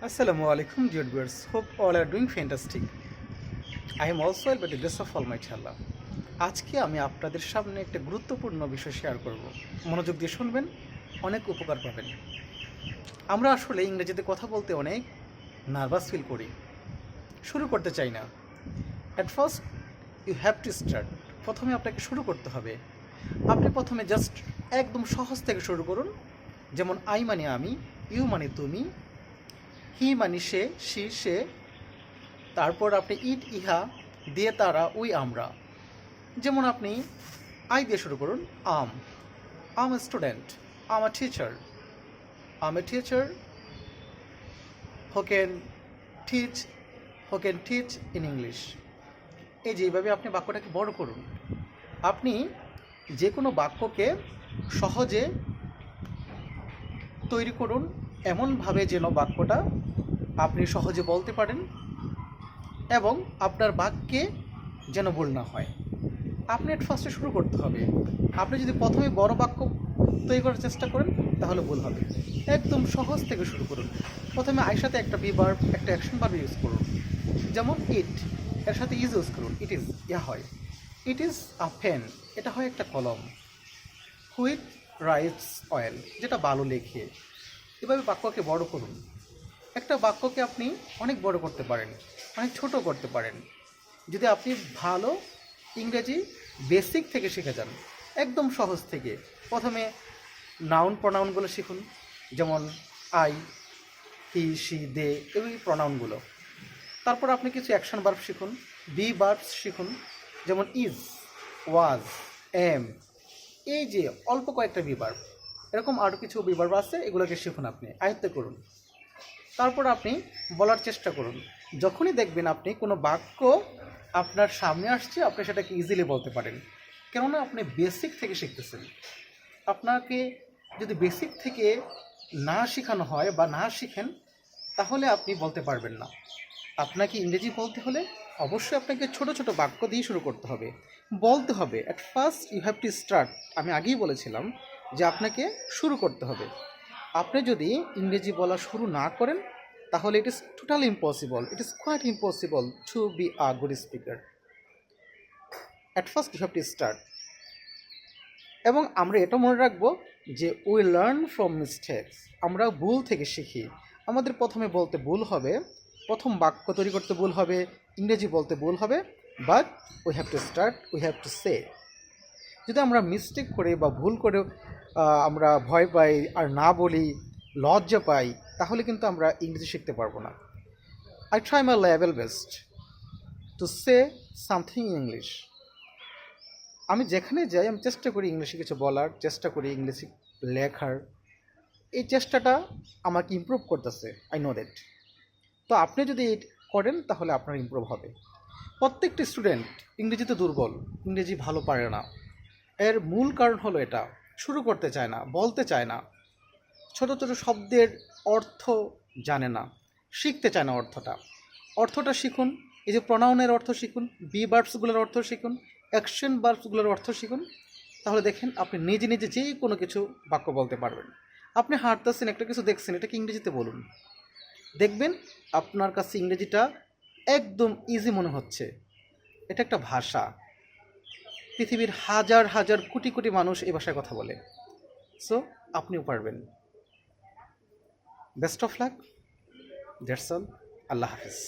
Assalamu alaikum, dear viewers. Hope all are doing fantastic. I am also well by the grace of Almighty Allah. আজকে আমি আপনাদের সামনে একটা গুরুত্বপূর্ণ বিষয় শেয়ার করব। মনোযোগ দিয়ে শুনবেন, অনেক উপকার পাবেন। আমরা আসলে ইংরেজিতে কথা বলতে অনেক নার্ভাস ফিল করি, শুরু করতে চাই না। At first you have to start. প্রথমে আপনাকে শুরু করতে হবে। আপনি প্রথমে জাস্ট একদম সহজ থেকে শুরু করুন। যেমন আই মানে আমি, ইউ মানে তুমি, হি মানে সে, সে, তারপর আপনি ইট ইহা দিয়ে তারা, উই আমরা। যেমন আপনি আই দিয়ে শুরু করুন, am a student, am a teacher, am a teacher who can teach in English. এই যে এইভাবে আপনি বাক্যটাকে বড় করুন। আপনি যে কোনো বাক্যকে সহজে তৈরি করুন এমনভাবে যেন বাক্যটা আপনি সহজে বলতে পারেন এবং আপনার বাক্যে যেন ভুল না হয়। আপনি এট ফার্স্টে শুরু করতে হবে। আপনি যদি প্রথমে বড় বাক্য তৈরি করার চেষ্টা করেন তাহলে ভুল হবে। একদম সহজ থেকে শুরু করুন। প্রথমে আইর সাথে একটা বি ভার্ব, একটা অ্যাকশন ভার্ব ইউজ করুন। যেমন ইট, এর সাথে ইজ ইউজ করুন। ইট ইজ, ইয়া হয়। ইট ইজ আ পেন, এটা হয় একটা কলম। হুইচ রাইটস অয়েল, যেটা বালু লেখে। এভাবে বাক্যকে বড় করুন। একটা বাক্যকে আপনি অনেক বড় করতে পারেন, অনেক ছোট করতে পারেন যদি আপনি ভালো ইংরেজি বেসিক থেকে শিখে যান, একদম সহজ থেকে। প্রথমে নাউন প্রনাউনগুলো শিখুন, যেমন আই, হি, শি, দে, এই প্রনাউনগুলো। তারপর আপনি কিছু অ্যাকশন ভার্ব শিখুন, বি ভার্বস শিখুন, যেমন ইজ, ওয়াজ, এম। এই যে অল্প কয়েকটা বি ভার্ব, এরকম আরও কিছু বি ভার্ব আছে, এগুলোকে শিখুন, আপনি আয়ত্ত করুন। তারপর আপনি বলার চেষ্টা করুন। যখনই দেখবেন আপনি কোনো বাক্য আপনার সামনে আসছে, আপনি সেটাকে ইজিলি বলতে পারেন, কেননা আপনি বেসিক থেকে শিখতেছেন। আপনাকে যদি বেসিক থেকে না শেখানো হয় বা না শিখেন, তাহলে আপনি বলতে পারবেন না। আপনাকে ইংরেজি বলতে হলে অবশ্যই আপনাকে ছোট ছোট বাক্য দিয়ে শুরু করতে হবে, বলতে হবে। At first you have to start. আমি আগেই বলেছিলাম যে আপনাকে শুরু করতে হবে। আপনি যদি ইংরেজি বলা শুরু না করেন তাহলে it is totally impossible, it is quite impossible to be a good speaker. At first you have to start. এবং আমরা এটা মনে রাখবো যে উই লার্ন ফ্রম মিস্টেকস। আমরা ভুল থেকে শিখি। আমাদের প্রথমে বলতে ভুল হবে, প্রথম বাক্য তৈরি করতে ভুল হবে, ইংরেজি বলতে ভুল হবে, but we have to start, we have to say. যদি আমরা মিস্টেক করে বা ভুল করে আমরা ভয় পাই আর না বলি, লজ্জা পাই, তাহলে কিন্তু আমরা ইংরেজি শিখতে পারবো না। I try my level best to say something in English. আমি যেখানে যাই আমি চেষ্টা করি ইংলিশে কিছু বলার, চেষ্টা করি ইংলিশে লেখার। এই চেষ্টাটা আমাকে ইমপ্রুভ করতেছে, আই নো দ্যাট। তো আপনি যদি করেন তাহলে আপনার ইমপ্রুভ হবে। প্রত্যেকটি স্টুডেন্ট ইংরেজিতে দুর্বল, ইংরেজি ভালো পারে না। এর মূল কারণ হলো এটা, শুরু করতে চায় না, বলতে চায় না, ছোট ছোট শব্দের অর্থ জানে না, শিখতে চায় না অর্থটা শিখুন। এই যে প্রনাউনের অর্থ শিখুন, বি ভার্বসগুলোর অর্থ শিখুন, অ্যাকশন ভার্বসগুলোর অর্থ শিখুন। তাহলে দেখেন আপনি নিজে নিজে যেই কোনো কিছু বাক্য বলতে পারবেন। আপনি হাঁটতেছেন, একটা কিছু দেখছেন, এটাকে ইংরেজিতে বলুন, দেখবেন আপনার কাছে ইংরেজিটা একদম ইজি মনে হচ্ছে। এটা একটা ভাষা, পৃথিবীর হাজার হাজার কোটি কোটি মানুষ এই ভাষায় কথা বলে। সো আপনিও পারবেন। Best of luck, that's all. Allah Hafiz.